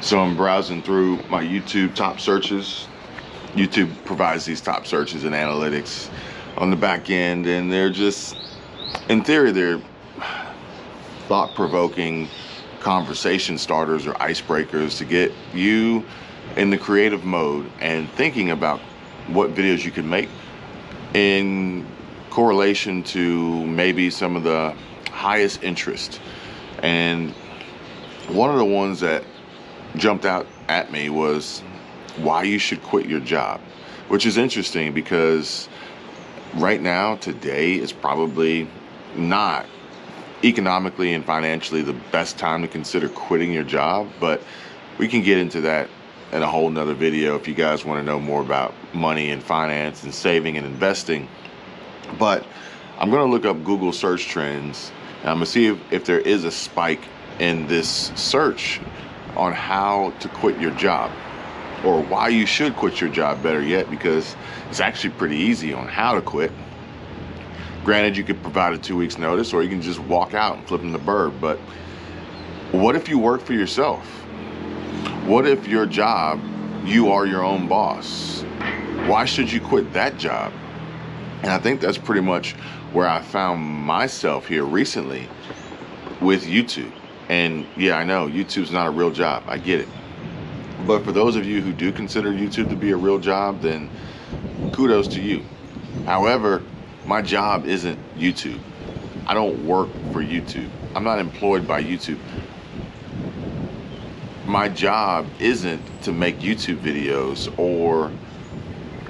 So I'm browsing through my YouTube top searches. YouTube provides these top searches and analytics on the back end, and they're just, in theory, they're thought-provoking conversation starters or icebreakers to get you in the creative mode and thinking about what videos you can make in correlation to maybe some of the highest interest. And one of the ones that jumped out at me was why you should quit your job, which is interesting because right now, today, is probably not economically and financially the best time to consider quitting your job, but we can get into that in a whole nother video if you guys want to know more about money and finance and saving and investing. But I'm going to look up Google search trends, and I'm going to see if there is a spike in this search on how to quit your job, or why you should quit your job, better yet, because it's actually pretty easy on how to quit. Granted, you could provide a 2 weeks notice, or you can just walk out and flip them the bird. But what if you work for yourself? What if your job, you are your own boss? Why should you quit that job? And I think that's pretty much where I found myself here recently with YouTube. And yeah, I know YouTube's not a real job. I get it. But for those of you who do consider YouTube to be a real job, then kudos to you. However, my job isn't YouTube. I don't work for YouTube. I'm not employed by YouTube. My job isn't to make YouTube videos or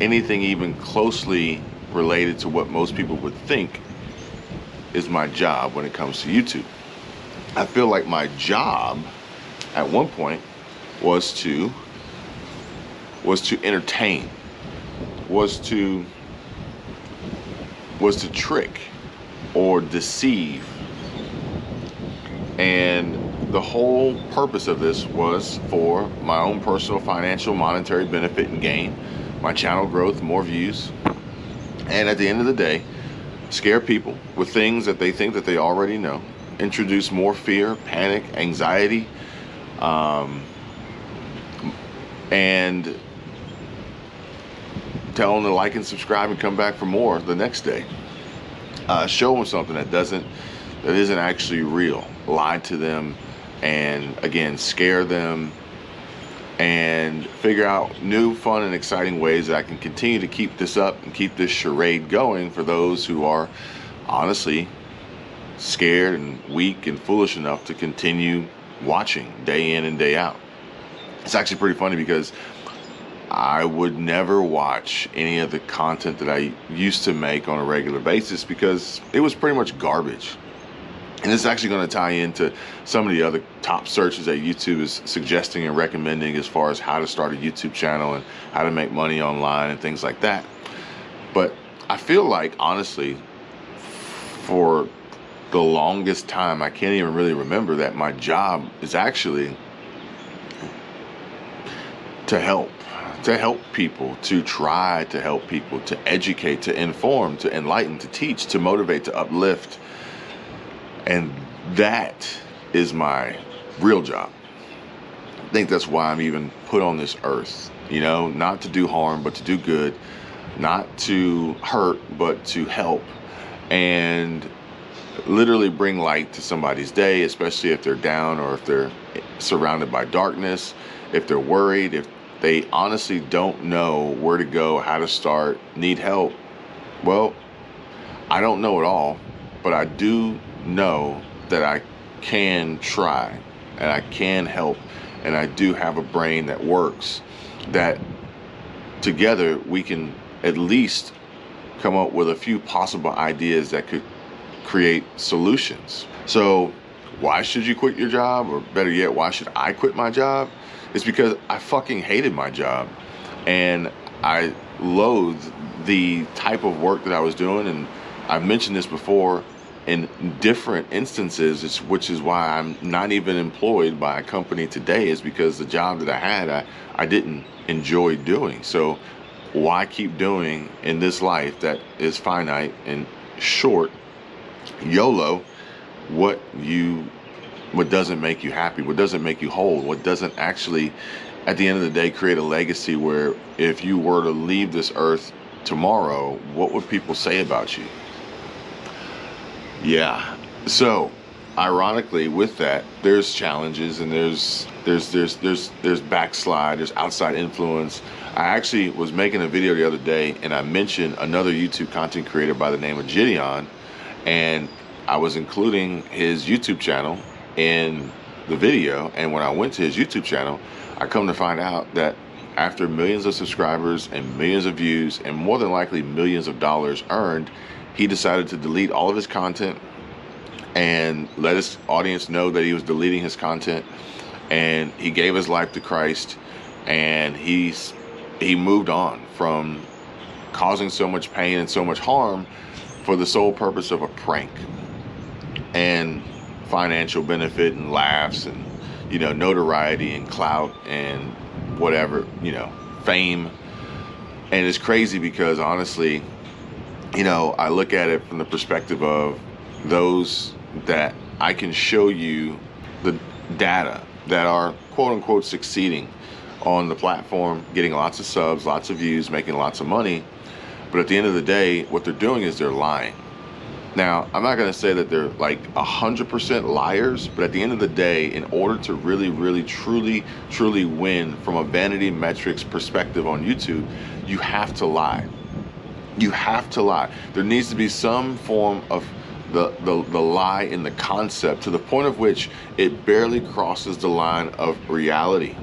anything even closely related to what most people would think is my job when it comes to YouTube. I feel like my job at one point was to entertain, was to trick or deceive. And the whole purpose of this was for my own personal financial monetary benefit and gain, my channel growth, more views, and at the end of the day, scare people with things that they think that they already know, introduce more fear, panic, anxiety, and tell them to like and subscribe and come back for more the next day. Show them something that isn't actually real, lie to them, and again, scare them, and figure out new, fun, and exciting ways that I can continue to keep this up and keep this charade going for those who are honestly scared and weak and foolish enough to continue watching day in and day out. It's actually pretty funny because I would never watch any of the content that I used to make on a regular basis because it was pretty much garbage. And this is actually going to tie into some of the other top searches that YouTube is suggesting and recommending as far as how to start a YouTube channel and how to make money online and things like that. But I feel like, honestly, for the longest time, I can't even really remember that my job is actually to help people, to try to help people, to educate, to inform, to enlighten, to teach, to motivate, to uplift. And that is my real job. I think that's why I'm even put on this earth, not to do harm, but to do good, not to hurt, but to help, and literally bring light to somebody's day, especially if they're down or if they're surrounded by darkness, if they're worried, if they honestly don't know where to go, how to start, need help. Well, I don't know it all, but I do know that I can try and I can help, and I do have a brain that works, that together we can at least come up with a few possible ideas that could create solutions. So why should you quit your job? Or better yet, why should I quit my job? It's because I fucking hated my job, and I loathed the type of work that I was doing. And I've mentioned this before in different instances, which is why I'm not even employed by a company today, is because the job that I had, I didn't enjoy doing. So why keep doing in this life that is finite and short, YOLO, what you what doesn't make you happy, what doesn't make you whole, what doesn't actually, at the end of the day, create a legacy where if you were to leave this earth tomorrow, what would people say about you? Yeah. So ironically, with that, there's challenges, and there's backslide, there's outside influence. I actually was making a video the other day, and I mentioned another YouTube content creator by the name of Gideon, and I was including his YouTube channel in the video. And when I went to his YouTube channel, I come to find out that after millions of subscribers and millions of views and more than likely millions of dollars earned, he decided to delete all of his content and let his audience know that he was deleting his content, and he gave his life to Christ, and he moved on from causing so much pain and so much harm for the sole purpose of a prank and financial benefit and laughs and, you know, notoriety and clout and whatever, you know, fame. And it's crazy because honestly, you know, I look at it from the perspective of those that I can show you the data that are quote unquote succeeding on the platform, getting lots of subs, lots of views, making lots of money. But at the end of the day, what they're doing is they're lying. Now, I'm not going to say that they're like 100% liars, but at the end of the day, in order to really, truly win from a vanity metrics perspective on YouTube, you have to lie. You have to lie. There needs to be some form of the lie in the concept, to the point of which it barely crosses the line of reality.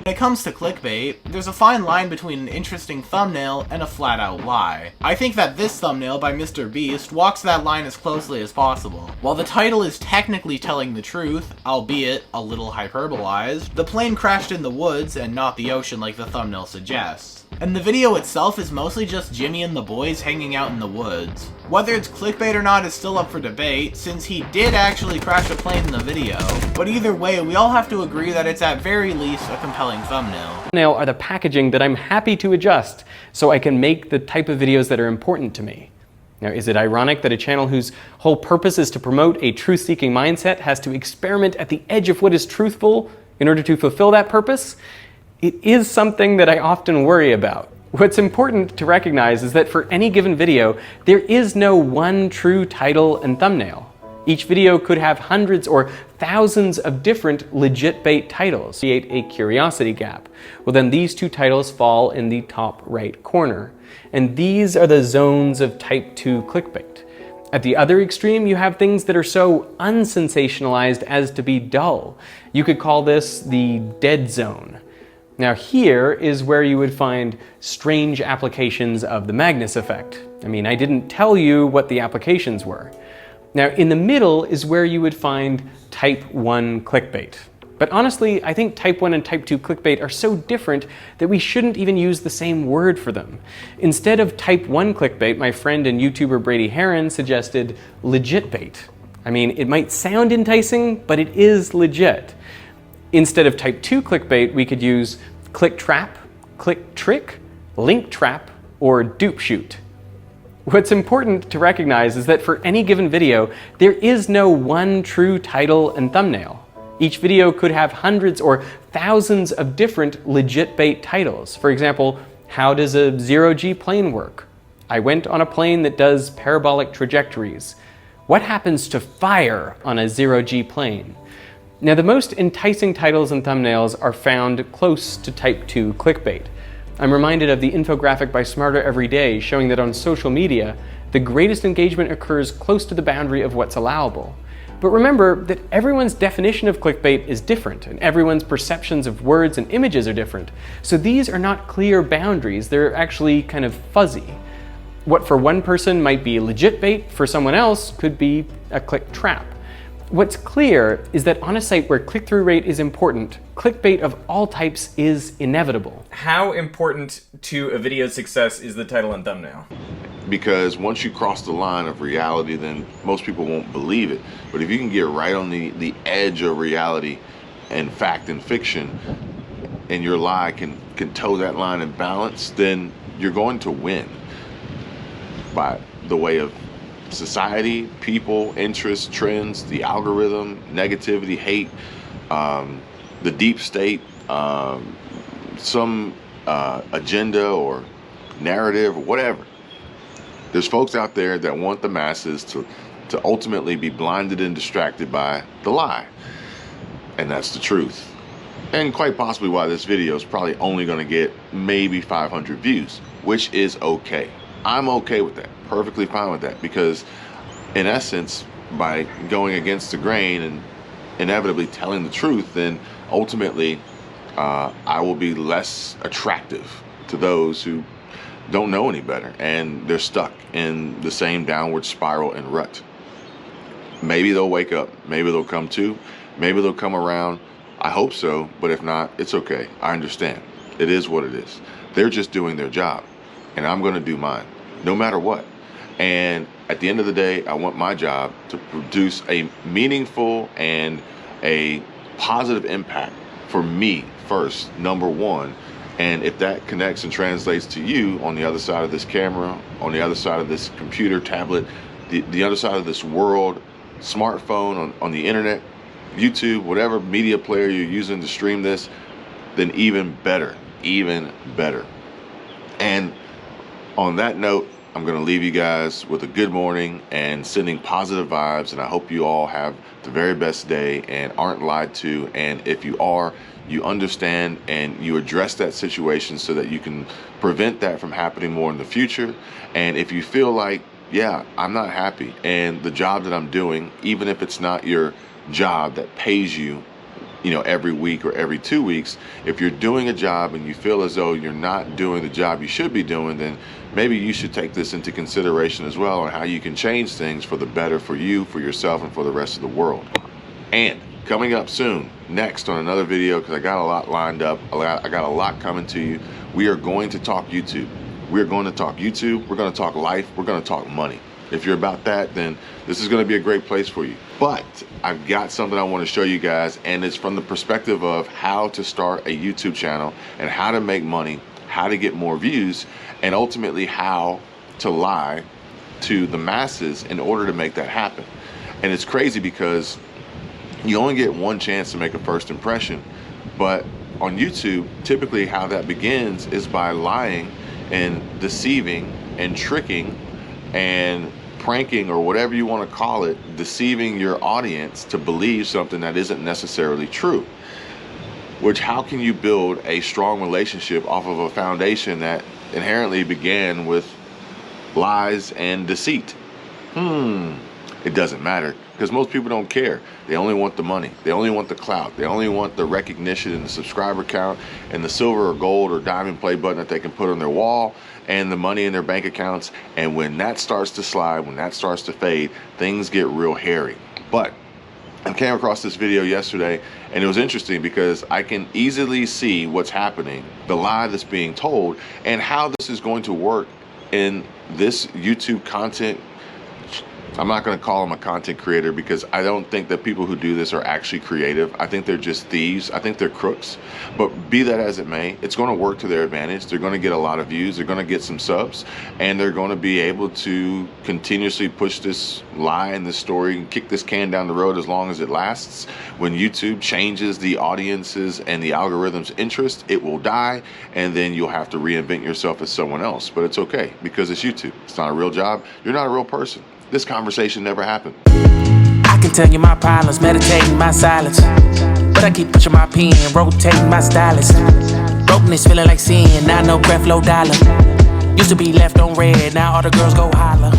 When it comes to clickbait, there's a fine line between an interesting thumbnail and a flat-out lie. I think that this thumbnail by Mr. Beast walks that line as closely as possible. While the title is technically telling the truth, albeit a little hyperbolized, the plane crashed in the woods and not the ocean like the thumbnail suggests. And the video itself is mostly just Jimmy and the boys hanging out in the woods. Whether it's clickbait or not is still up for debate, since he did actually crash a plane in the video. But either way, we all have to agree that it's at very least a compelling thumbnail. Thumbnail are the packaging that I'm happy to adjust so I can make the type of videos that are important to me. Now, is it ironic that a channel whose whole purpose is to promote a truth-seeking mindset has to experiment at the edge of what is truthful in order to fulfill that purpose? It is something that I often worry about. What's important to recognize is that for any given video, there is no one true title and thumbnail. Each video could have hundreds or thousands of different legit bait titles, create a curiosity gap. Well, then these two titles fall in the top right corner. And these are the zones of type 2 clickbait. At the other extreme, you have things that are so unsensationalized as to be dull. You could call this the dead zone. Now here is where you would find strange applications of the Magnus effect. I mean, I didn't tell you what the applications were. Now in the middle is where you would find type 1 clickbait. But honestly, I think type 1 and type 2 clickbait are so different that we shouldn't even use the same word for them. Instead of type 1 clickbait, my friend and YouTuber Brady Heron suggested legit bait. I mean, it might sound enticing, but it is legit. Instead of type 2 clickbait, we could use click trap, click trick, link trap, or dupe shoot. What's important to recognize is that for any given video, there is no one true title and thumbnail. Each video could have hundreds or thousands of different legit bait titles. For example, how does a zero-G plane work? I went on a plane that does parabolic trajectories. What happens to fire on a zero-G plane? Now, the most enticing titles and thumbnails are found close to type 2 clickbait. I'm reminded of the infographic by Smarter Every Day showing that on social media, the greatest engagement occurs close to the boundary of what's allowable. But remember that everyone's definition of clickbait is different, and everyone's perceptions of words and images are different. So these are not clear boundaries, they're actually kind of fuzzy. What for one person might be legit bait, for someone else could be a click trap. What's clear is that on a site where click-through rate is important, clickbait of all types is inevitable. How important to a video's success is the title and thumbnail? Because once you cross the line of reality, then most people won't believe it. But if you can get right on the edge of reality and fact and fiction, and your lie can toe that line in balance, then you're going to win by the way of society, people, interests, trends, the algorithm, negativity, hate, the deep state, some agenda or narrative or whatever. There's folks out there that want the masses to ultimately be blinded and distracted by the lie. And that's the truth. And quite possibly why this video is probably only going to get maybe 500 views, which is okay. I'm okay with that, perfectly fine with that, because in essence, by going against the grain and inevitably telling the truth, then ultimately I will be less attractive to those who don't know any better and they're stuck in the same downward spiral and rut. Maybe they'll wake up, maybe they'll come to, maybe they'll come around. I hope so, but if not, it's okay. I understand. It is what it is. They're just doing their job, and I'm going to do mine, no matter what. And at the end of the day, I want my job to produce a meaningful and a positive impact for me first, number one. And if that connects and translates to you on the other side of this camera, on the other side of this computer, tablet, the other side of this world, smartphone, on the internet, YouTube, whatever media player you're using to stream this, then even better, even better. And on that note, I'm going to leave you guys with a good morning and sending positive vibes. And I hope you all have the very best day and aren't lied to. And if you are, you understand and you address that situation so that you can prevent that from happening more in the future. And if you feel like, yeah, I'm not happy, and the job that I'm doing, even if it's not your job that pays you, every week or every 2 weeks, if you're doing a job and you feel as though you're not doing the job you should be doing, then maybe you should take this into consideration as well on how you can change things for the better for you, for yourself, and for the rest of the world. And coming up soon, next on another video, because I got a lot lined up, I got a lot coming to you, we are going to talk YouTube. We're going to talk YouTube, we're going to talk life, we're going to talk money. If you're about that, then this is going to be a great place for you. But I've got something I want to show you guys, and it's from the perspective of how to start a YouTube channel and how to make money, how to get more views, and ultimately how to lie to the masses in order to make that happen. And it's crazy because you only get one chance to make a first impression, but on YouTube, typically how that begins is by lying and deceiving and tricking and pranking, or whatever you want to call it, deceiving your audience to believe something that isn't necessarily true. Which, how can you build a strong relationship off of a foundation that inherently began with lies and deceit? It doesn't matter, because most people don't care. They only want the money. They only want the clout. They only want the recognition and the subscriber count and the silver or gold or diamond play button that they can put on their wall and the money in their bank accounts. And when that starts to slide, when that starts to fade, things get real hairy. But I came across this video yesterday, and it was interesting because I can easily see what's happening, the lie that's being told, and how this is going to work in this YouTube content. I'm not going to call them a content creator, because I don't think that people who do this are actually creative. I think they're just thieves. I think they're crooks. But be that as it may, it's going to work to their advantage. They're going to get a lot of views. They're going to get some subs, and they're going to be able to continuously push this lie and this story and kick this can down the road as long as it lasts. When YouTube changes the audience's and the algorithm's interest, it will die, and then you'll have to reinvent yourself as someone else. But it's okay, because it's YouTube. It's not a real job. You're not a real person. This conversation never happened. I can tell you my problems, meditating my silence, but I keep pushing my pen, rotating my stylus. Brokenness feeling like sin, now no breath, low dollar. Used to be left on red, now all the girls go holler.